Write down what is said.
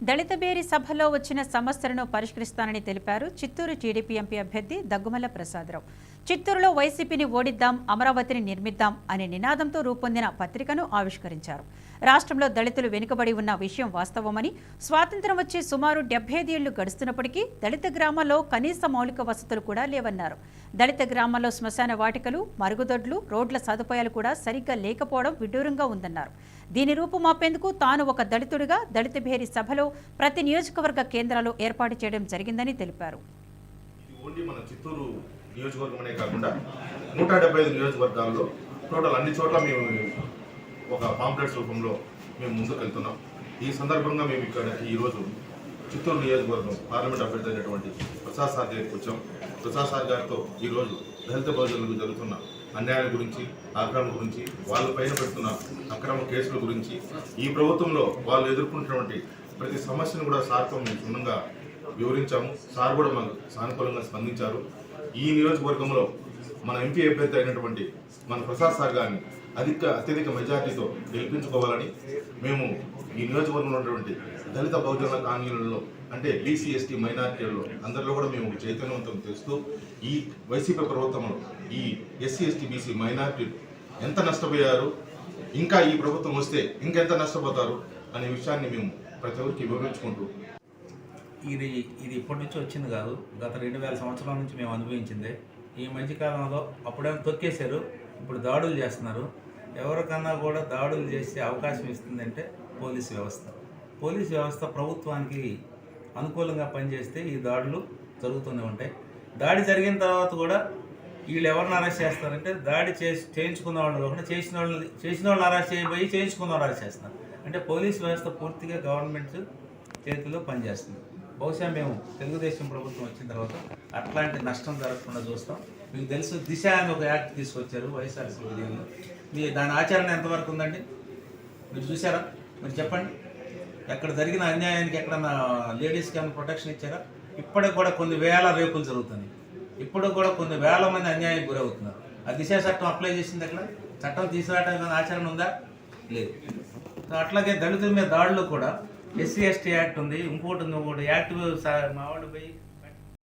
దళిత బేరి సభలో వచ్చిన సమస్యలను పరిష్కరిస్తానని తెలిపారు చిత్తూరు టీడీపీ ఎంపీ అభ్యర్థి దగ్గుమల్ల ప్రసాదరావు. చిత్తూరులో వైసీపీని ఓడిద్దాం, అమరావతిని నిర్మిద్దాం అనే నినాదంతో రూపొందిన పత్రికను ఆవిష్కరించారు. రాష్ట్రంలో దళితులు వెనుకబడి ఉన్న విషయం వాస్తవమని, స్వాతంత్ర్యం వచ్చి సుమారు 75 ఏళ్లు గడుస్తున్నప్పటికీ దళిత గ్రామాల్లో కనీస మౌలిక వసతులు కూడా లేవన్నారు. దళిత గ్రామాల్లో శ్మశాన వాటికలు, మరుగుదొడ్లు, రోడ్ల సదుపాయాలు కూడా సరిగ్గా లేకపోవడం విడ్డూరంగా ఉందన్నారు. దీని రూపుమాపేందుకు తాను ఒక దళితుడిగా దళిత బేరి సభలో ప్రతి నియోజకవర్గ కేంద్రాలు ఏర్పాటు చేయడం జరిగిందని తెలిపారు. మన చిత్తూరు నియోజకవర్గమనే కాకుండా 175 నియోజకవర్గాల్లో టోటల్ అన్ని చోట్ల మేము ఒక పాంప్లెట్స్ రూపంలో మేము ముందుకు వెళ్తున్నాం. ఈ సందర్భంగా మేము ఇక్కడ ఈరోజు చిత్తూరు నియోజకవర్గం పార్లమెంట్ అభ్యర్థి అయినటువంటి ప్రసాద్ సార్ గారికి వచ్చాం. ప్రసాద్ సార్ గారితో ఈరోజు దళిత బహుజనులకు జరుగుతున్న అన్యాయాల గురించి, ఆక్రమణ గురించి, వాళ్ళ పైన పెడుతున్న అక్రమ కేసుల గురించి, ఈ ప్రభుత్వంలో వాళ్ళు ఎదుర్కొంటున్నటువంటి ప్రతి సమస్యను కూడా సార్తో మేము క్షుణ్ణంగా వివరించాము. సార్ కూడా మాకు సానుకూలంగా స్పందించారు. ఈ నియోజకవర్గంలో మన ఎంపీ అభ్యర్థి అయినటువంటి మన ప్రసాద్ సార్ గారిని అత్యధిక మెజార్టీతో గెలిపించుకోవాలని మేము ఈ నియోజకవర్గంలో ఉన్నటువంటి దళిత బహుజనుల కాలనీలలో అంటే బీసీ, ఎస్టీ, మైనారిటీలలో అందరిలో కూడా మేము చైతన్యవంతం చేస్తూ ఈ వైసీపీ ప్రభుత్వంలో ఈ ఎస్సీ, ఎస్టీ, బీసీ, మైనారిటీలు ఎంత నష్టపోయారు, ఇంకా ఈ ప్రభుత్వం వస్తే ఇంకెంత నష్టపోతారు అనే విషయాన్ని మేము ప్రతి ఒక్కరికి వివరించుకుంటూ ఇది ఇప్పటి నుంచి వచ్చింది కాదు, గత 2000 సంవత్సరాల నుంచి మేము అనుభవించిందే. ఈ మధ్యకాలంలో అప్పుడేమో తొక్కేశారు, ఇప్పుడు దాడులు చేస్తున్నారు. ఎవరికన్నా కూడా దాడులు చేసే అవకాశం ఇస్తుందంటే పోలీసు వ్యవస్థ ప్రభుత్వానికి అనుకూలంగా పనిచేస్తే ఈ దాడులు జరుగుతూనే ఉంటాయి. దాడి జరిగిన తర్వాత కూడా వీళ్ళు ఎవరిని అరెస్ట్ చేస్తారంటే దాడి చేయించుకున్న వాళ్ళు కాకుండా చేసిన వాళ్ళని అరెస్ట్ చేయబోయి చేయించుకున్న వాళ్ళు అరెస్ట్ చేస్తున్నారు. అంటే పోలీసు వ్యవస్థ పూర్తిగా గవర్నమెంట్ చేతిలో పనిచేస్తుంది. బహుశా మేము తెలుగుదేశం ప్రభుత్వం వచ్చిన తర్వాత అట్లాంటి నష్టం జరగకుండా చూస్తాం. మీకు తెలుసు, దిశ అని ఒక యాక్ట్ తీసుకొచ్చారు వైఎస్ఆర్సీపీ విజయంలో. దాని ఆచరణ ఎంతవరకు ఉందండి మీరు చూసారా? మీరు చెప్పండి, ఎక్కడ జరిగిన అన్యాయానికి ఎక్కడన్నా లేడీస్కి ఏమైనా ప్రొటెక్షన్ ఇచ్చారా? ఇప్పటికి కూడా కొన్ని వేల రేపులు జరుగుతున్నాయి, ఇప్పుడు కూడా కొన్ని వేల మంది అన్యాయానికి గురవుతున్నారు. ఆ దిశ చట్టం అప్లై చేసింది ఎక్కడ? చట్టం తీసుకురావడానికి ఆచరణ ఉందా? లేదు. అట్లాగే దళితుల మీద దాడులు కూడా ఎస్సీ ఎస్టీ యాక్ట్ ఉంది, ఇంకోటి యాక్ట్ మా వాళ్ళు పోయి